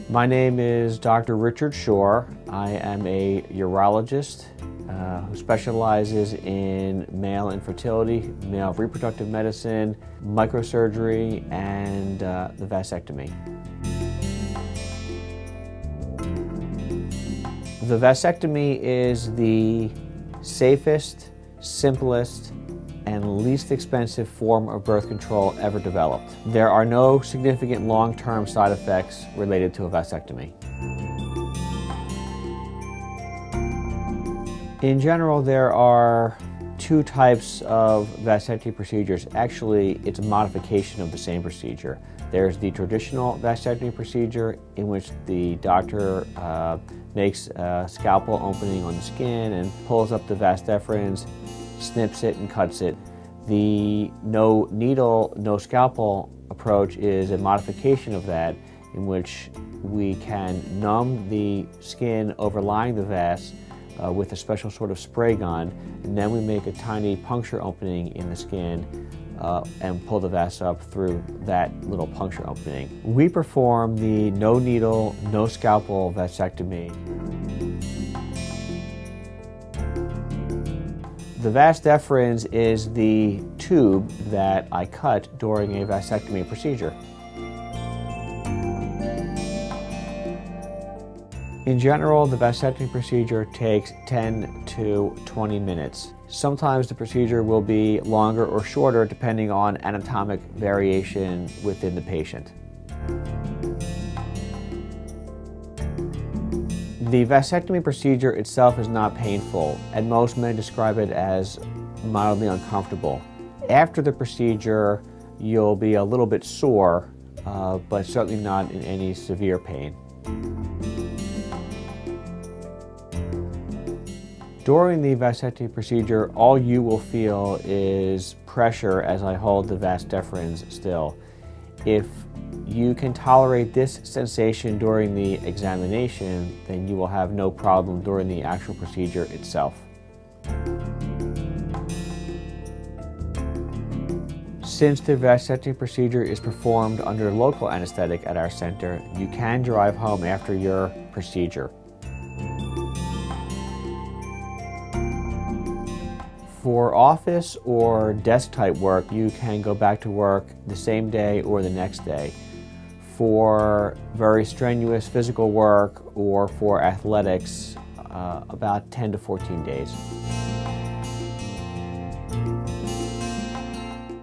My name is Dr. Richard Schoor. I am a urologist who specializes in male infertility, male reproductive medicine, microsurgery, and the vasectomy. The vasectomy is the safest, simplest, and least expensive form of birth control ever developed. There are no significant long-term side effects related to a vasectomy. In general, there are two types of vasectomy procedures. Actually, it's a modification of the same procedure. There's the traditional vasectomy procedure, in which the doctor makes a scalpel opening on the skin and pulls up the vas deferens, snips it and cuts it. The no needle, no scalpel approach is a modification of that, in which we can numb the skin overlying the vas with a special sort of spray gun, and then we make a tiny puncture opening in the skin and pull the vas up through that little puncture opening. We perform the no needle, no scalpel vasectomy. The vas deferens is the tube that I cut during a vasectomy procedure. In general, the vasectomy procedure takes 10 to 20 minutes. Sometimes the procedure will be longer or shorter depending on anatomic variation within the patient. The vasectomy procedure itself is not painful, and most men describe it as mildly uncomfortable. After the procedure, you'll be a little bit sore, but certainly not in any severe pain. During the vasectomy procedure, all you will feel is pressure as I hold the vas deferens still. If you can tolerate this sensation during the examination, then you will have no problem during the actual procedure itself. Since the vasectomy procedure is performed under local anesthetic at our center, you can drive home after your procedure. For office or desk type work, you can go back to work the same day or the next day. For very strenuous physical work or for athletics, about 10 to 14 days.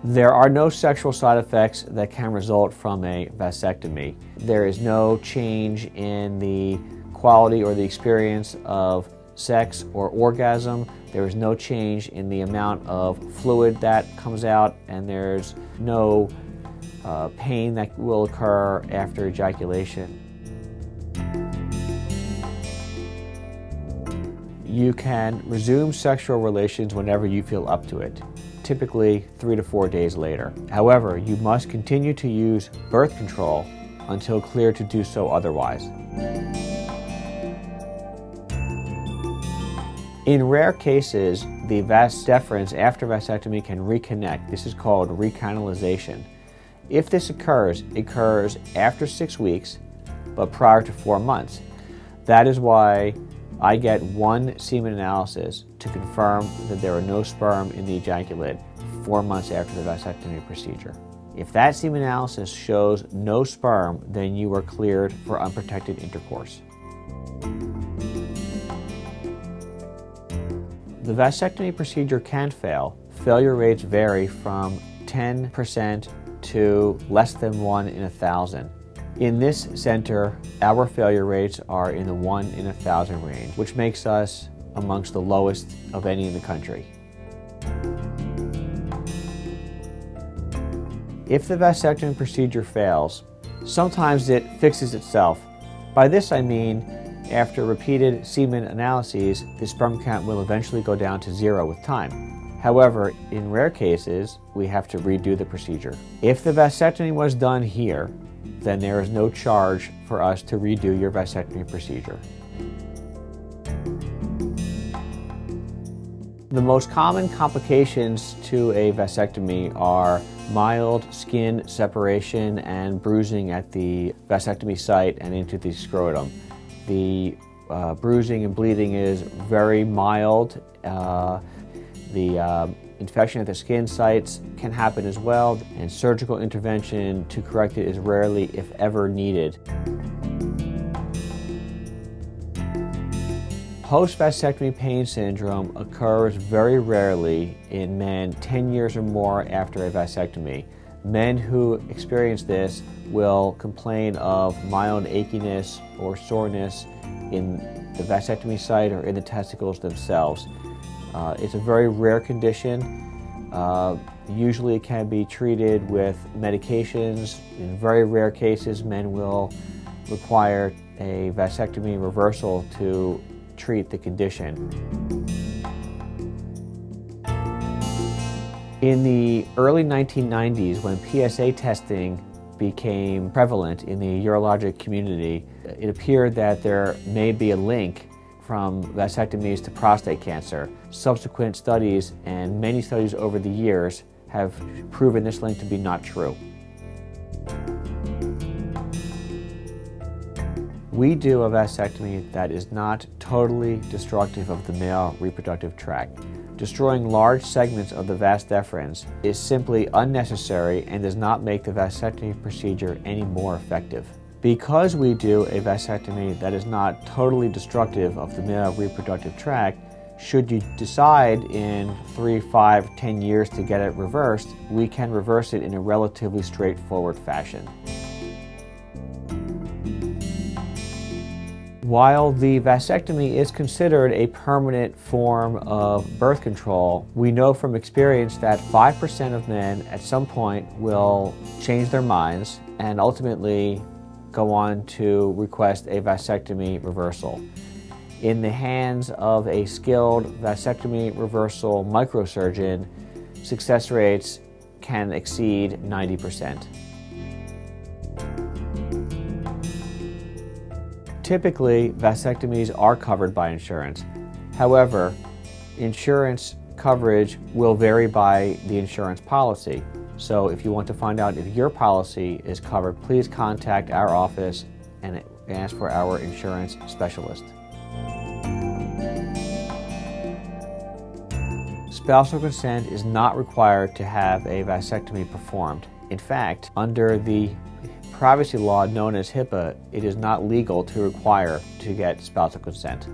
There are no sexual side effects that can result from a vasectomy. There is no change in the quality or the experience of sex or orgasm. There is no change in the amount of fluid that comes out, and there's no pain that will occur after ejaculation. You can resume sexual relations whenever you feel up to it, typically 3 to 4 days later. However, you must continue to use birth control until cleared to do so otherwise. In rare cases, the vas deferens after vasectomy can reconnect. This is called recanalization. If this occurs, it occurs after 6 weeks, but prior to 4 months. That is why I get one semen analysis to confirm that there are no sperm in the ejaculate 4 months after the vasectomy procedure. If that semen analysis shows no sperm, then you are cleared for unprotected intercourse. The vasectomy procedure can fail. Failure rates vary from 10% to less than 1 in 1,000. In this center, our failure rates are in the 1 in 1,000 range, which makes us amongst the lowest of any in the country. If the vasectomy procedure fails, sometimes it fixes itself. By this I mean, after repeated semen analyses, the sperm count will eventually go down to 0 with time. However, in rare cases, we have to redo the procedure. If the vasectomy was done here, then there is no charge for us to redo your vasectomy procedure. The most common complications to a vasectomy are mild skin separation and bruising at the vasectomy site and into the scrotum. The bruising and bleeding is very mild. The infection at the skin sites can happen as well, and surgical intervention to correct it is rarely, if ever, needed. Post-vasectomy pain syndrome occurs very rarely in men 10 years or more after a vasectomy. Men who experience this will complain of mild achiness or soreness in the vasectomy site or in the testicles themselves. It's a very rare condition. Usually it can be treated with medications. In very rare cases, men will require a vasectomy reversal to treat the condition. In the early 1990s, when PSA testing became prevalent in the urologic community, it appeared that there may be a link from vasectomies to prostate cancer. Subsequent studies and many studies over the years have proven this link to be not true. We do a vasectomy that is not totally destructive of the male reproductive tract. Destroying large segments of the vas deferens is simply unnecessary and does not make the vasectomy procedure any more effective. Because we do a vasectomy that is not totally destructive of the male reproductive tract, should you decide in 3, 5, 10 years to get it reversed, we can reverse it in a relatively straightforward fashion. While the vasectomy is considered a permanent form of birth control, we know from experience that 5% of men at some point will change their minds and ultimately go on to request a vasectomy reversal. In the hands of a skilled vasectomy reversal microsurgeon, success rates can exceed 90%. Typically, vasectomies are covered by insurance. However, insurance coverage will vary by the insurance policy. So if you want to find out if your policy is covered, please contact our office and ask for our insurance specialist. Spousal consent is not required to have a vasectomy performed. In fact, under the privacy law known as HIPAA, it is not legal to require to get spousal consent.